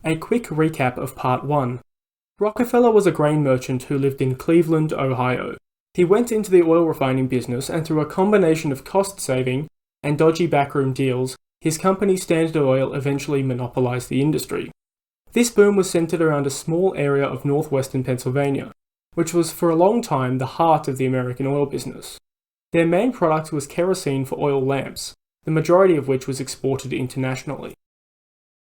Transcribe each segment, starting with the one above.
A quick recap of Part 1. Rockefeller was a grain merchant who lived in Cleveland, Ohio. He went into the oil refining business, and through a combination of cost saving and dodgy backroom deals, his company Standard Oil eventually monopolized the industry. This boom was centered around a small area of northwestern Pennsylvania, which was for a long time the heart of the American oil business. Their main product was kerosene for oil lamps, the majority of which was exported internationally.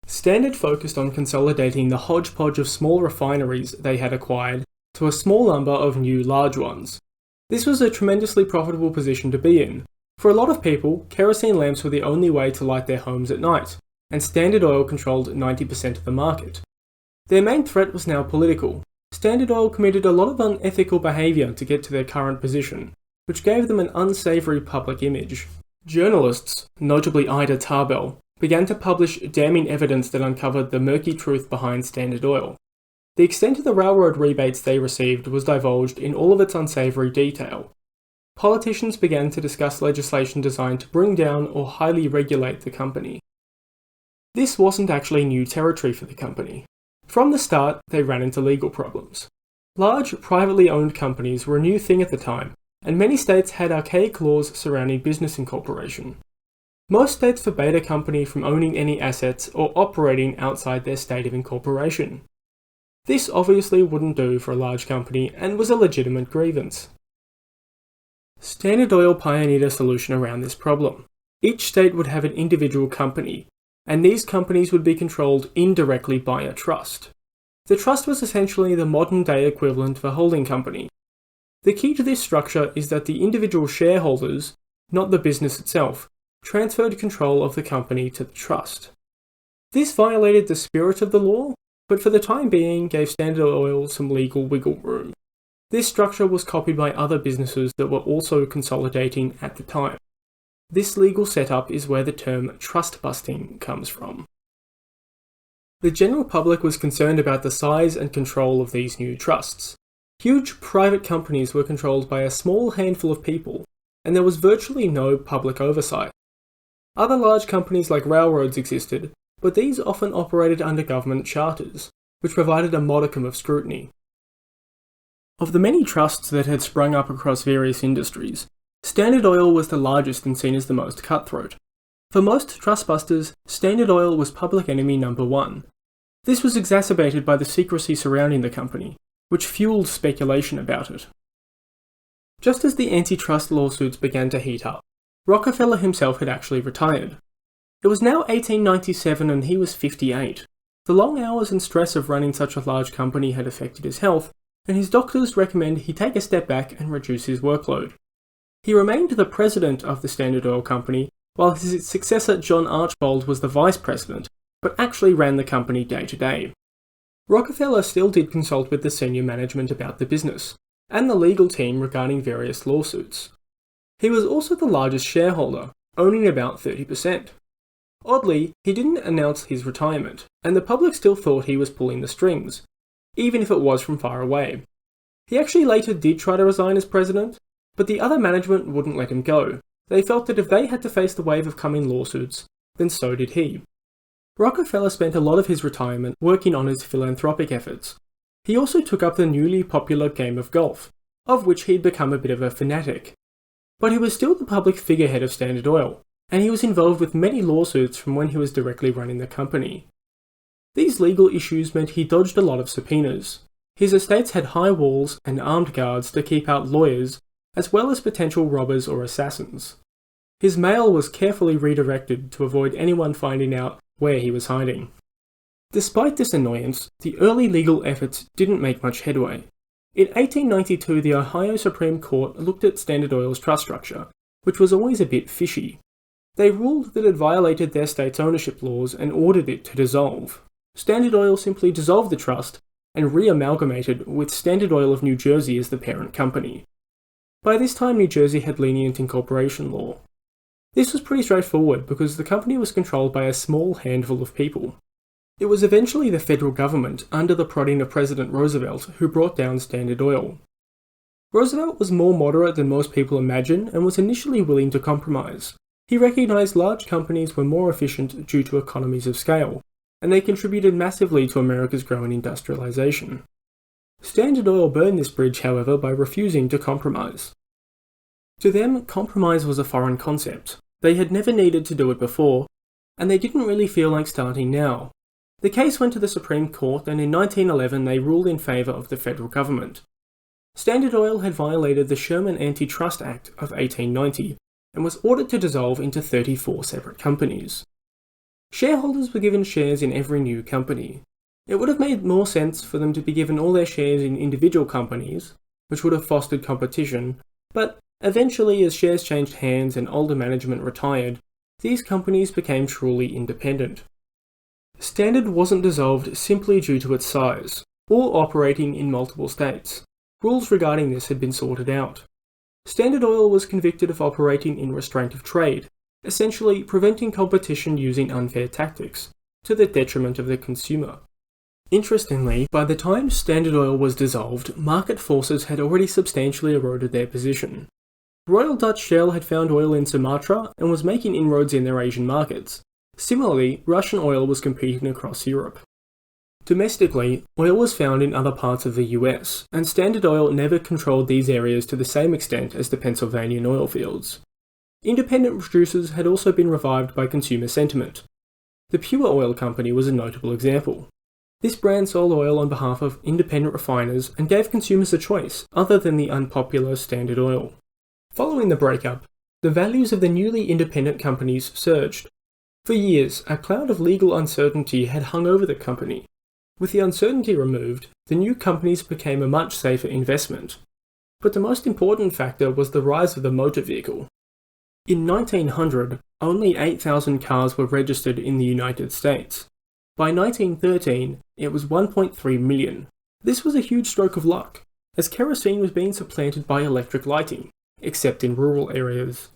Standard focused on consolidating the hodgepodge of small refineries they had acquired to a small number of new large ones. This was a tremendously profitable position to be in. For a lot of people, kerosene lamps were the only way to light their homes at night, and Standard Oil controlled 90% of the market. Their main threat was now political. Standard Oil committed a lot of unethical behaviour to get to their current position, which gave them an unsavoury public image. Journalists, notably Ida Tarbell, began to publish damning evidence that uncovered the murky truth behind Standard Oil. The extent of the railroad rebates they received was divulged in all of its unsavoury detail. Politicians began to discuss legislation designed to bring down or highly regulate the company. This wasn't actually new territory for the company. From the start, they ran into legal problems. Large, privately owned companies were a new thing at the time, and many states had archaic laws surrounding business incorporation. Most states forbade a company from owning any assets or operating outside their state of incorporation. This obviously wouldn't do for a large company and was a legitimate grievance. Standard Oil pioneered a solution around this problem. Each state would have an individual company, and these companies would be controlled indirectly by a trust. The trust was essentially the modern-day equivalent of a holding company. The key to this structure is that the individual shareholders, not the business itself, transferred control of the company to the trust. This violated the spirit of the law, but for the time being gave Standard Oil some legal wiggle room. This structure was copied by other businesses that were also consolidating at the time. This legal setup is where the term trust busting comes from. The general public was concerned about the size and control of these new trusts. Huge private companies were controlled by a small handful of people, and there was virtually no public oversight. Other large companies like railroads existed, but these often operated under government charters, which provided a modicum of scrutiny. Of the many trusts that had sprung up across various industries, Standard Oil was the largest and seen as the most cutthroat. For most trustbusters, Standard Oil was public enemy number one. This was exacerbated by the secrecy surrounding the company, which fueled speculation about it. Just as the antitrust lawsuits began to heat up, Rockefeller himself had actually retired. It was now 1897 and he was 58. The long hours and stress of running such a large company had affected his health, and his doctors recommend he take a step back and reduce his workload. He remained the president of the Standard Oil Company, while his successor John Archbold was the vice president, but actually ran the company day to day. Rockefeller still did consult with the senior management about the business, and the legal team regarding various lawsuits. He was also the largest shareholder, owning about 30%. Oddly, he didn't announce his retirement, and the public still thought he was pulling the strings, even if it was from far away. He actually later did try to resign as president, but the other management wouldn't let him go. They felt that if they had to face the wave of coming lawsuits, then so did he. Rockefeller spent a lot of his retirement working on his philanthropic efforts. He also took up the newly popular game of golf, of which he'd become a bit of a fanatic. But he was still the public figurehead of Standard Oil, and he was involved with many lawsuits from when he was directly running the company. These legal issues meant he dodged a lot of subpoenas. His estates had high walls and armed guards to keep out lawyers, as well as potential robbers or assassins. His mail was carefully redirected to avoid anyone finding out where he was hiding. Despite this annoyance, the early legal efforts didn't make much headway. In 1892, the Ohio Supreme Court looked at Standard Oil's trust structure, which was always a bit fishy. They ruled that it violated their state's ownership laws and ordered it to dissolve. Standard Oil simply dissolved the trust and re-amalgamated with Standard Oil of New Jersey as the parent company. By this time, New Jersey had lenient incorporation law. This was pretty straightforward because the company was controlled by a small handful of people. It was eventually the federal government, under the prodding of President Roosevelt, who brought down Standard Oil. Roosevelt was more moderate than most people imagine and was initially willing to compromise. He recognized large companies were more efficient due to economies of scale, and they contributed massively to America's growing industrialization. Standard Oil burned this bridge, however, by refusing to compromise. To them, compromise was a foreign concept. They had never needed to do it before, and they didn't really feel like starting now. The case went to the Supreme Court, and in 1911 they ruled in favour of the federal government. Standard Oil had violated the Sherman Antitrust Act of 1890 and was ordered to dissolve into 34 separate companies. Shareholders were given shares in every new company. It would have made more sense for them to be given all their shares in individual companies, which would have fostered competition, but eventually, as shares changed hands and older management retired, these companies became truly independent. Standard wasn't dissolved simply due to its size, or operating in multiple states. Rules regarding this had been sorted out. Standard Oil was convicted of operating in restraint of trade, essentially preventing competition using unfair tactics, to the detriment of the consumer. Interestingly, by the time Standard Oil was dissolved, market forces had already substantially eroded their position. Royal Dutch Shell had found oil in Sumatra and was making inroads in their Asian markets. Similarly, Russian oil was competing across Europe. Domestically, oil was found in other parts of the US, and Standard Oil never controlled these areas to the same extent as the Pennsylvania oil fields. Independent producers had also been revived by consumer sentiment. The Pure Oil Company was a notable example. This brand sold oil on behalf of independent refiners and gave consumers a choice other than the unpopular Standard Oil. Following the breakup, the values of the newly independent companies surged. For years, a cloud of legal uncertainty had hung over the company. With the uncertainty removed, the new companies became a much safer investment. But the most important factor was the rise of the motor vehicle. In 1900, only 8,000 cars were registered in the United States. By 1913, it was 1.3 million. This was a huge stroke of luck, as kerosene was being supplanted by electric lighting, except in rural areas.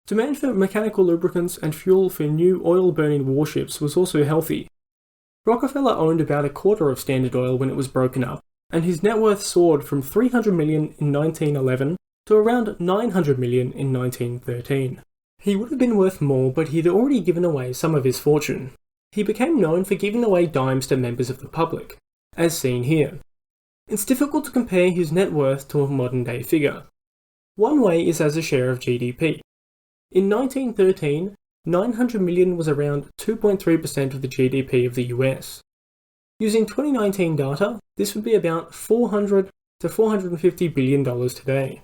Demand for mechanical lubricants and fuel for new oil-burning warships was also healthy. Rockefeller owned about a quarter of Standard Oil when it was broken up, and his net worth soared from $300 million in 1911 to around $900 million in 1913. He would have been worth more, but he'd already given away some of his fortune. He became known for giving away dimes to members of the public, as seen here. It's difficult to compare his net worth to a modern-day figure. One way is as a share of GDP. In 1913, 900 million was around 2.3% of the GDP of the US. Using 2019 data, this would be about $400 to $450 billion today.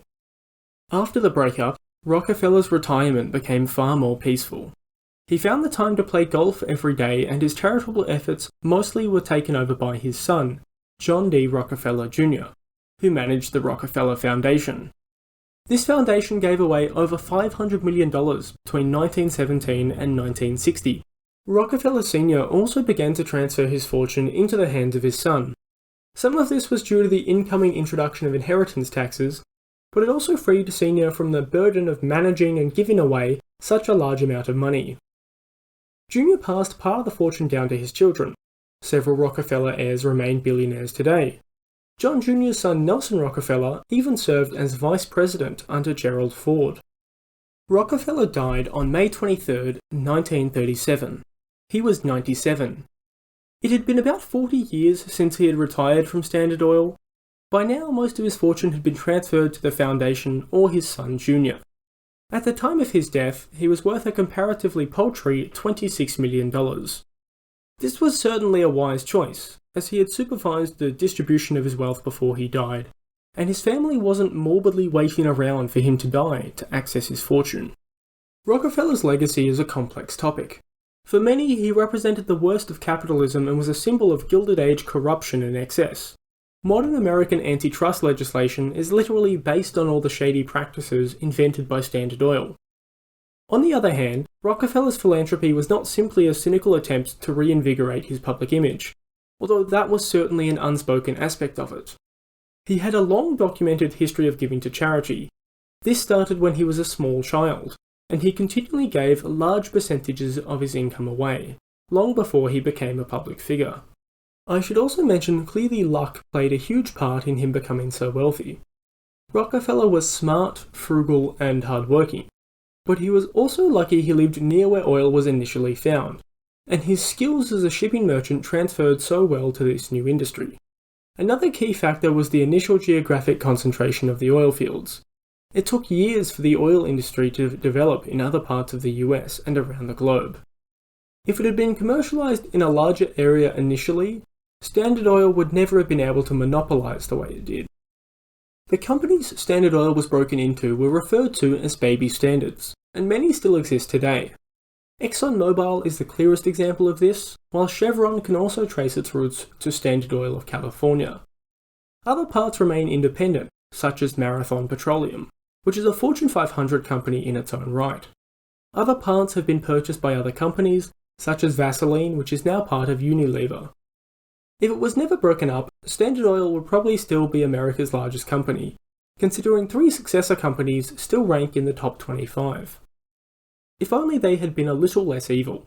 After the breakup, Rockefeller's retirement became far more peaceful. He found the time to play golf every day, and his charitable efforts mostly were taken over by his son, John D Rockefeller Jr., who managed the Rockefeller Foundation. This foundation gave away over $500 million between 1917 and 1960. Rockefeller Sr. also began to transfer his fortune into the hands of his son. Some of this was due to the incoming introduction of inheritance taxes, but it also freed Sr. from the burden of managing and giving away such a large amount of money. Jr. passed part of the fortune down to his children. Several Rockefeller heirs remain billionaires today. John Jr.'s son Nelson Rockefeller even served as vice president under Gerald Ford. Rockefeller died on May 23, 1937. He was 97. It had been about 40 years since he had retired from Standard Oil. By now, most of his fortune had been transferred to the foundation or his son Jr. At the time of his death, he was worth a comparatively paltry $26 million. This was certainly a wise choice, as he had supervised the distribution of his wealth before he died, and his family wasn't morbidly waiting around for him to die to access his fortune. Rockefeller's legacy is a complex topic. For many, he represented the worst of capitalism and was a symbol of Gilded Age corruption and excess. Modern American antitrust legislation is literally based on all the shady practices invented by Standard Oil. On the other hand, Rockefeller's philanthropy was not simply a cynical attempt to reinvigorate his public image, although that was certainly an unspoken aspect of it. He had a long documented history of giving to charity. This started when he was a small child, and he continually gave large percentages of his income away, long before he became a public figure. I should also mention clearly luck played a huge part in him becoming so wealthy. Rockefeller was smart, frugal, and hardworking, but he was also lucky he lived near where oil was initially found. and his skills as a shipping merchant transferred so well to this new industry. Another key factor was the initial geographic concentration of the oil fields. It took years for the oil industry to develop in other parts of the US and around the globe. If it had been commercialized in a larger area initially, Standard Oil would never have been able to monopolize the way it did. The companies Standard Oil was broken into were referred to as baby standards, and many still exist today. ExxonMobil is the clearest example of this, while Chevron can also trace its roots to Standard Oil of California. Other parts remain independent, such as Marathon Petroleum, which is a Fortune 500 company in its own right. Other parts have been purchased by other companies, such as Vaseline, which is now part of Unilever. If it was never broken up, Standard Oil would probably still be America's largest company, considering 3 successor companies still rank in the top 25. If only they had been a little less evil.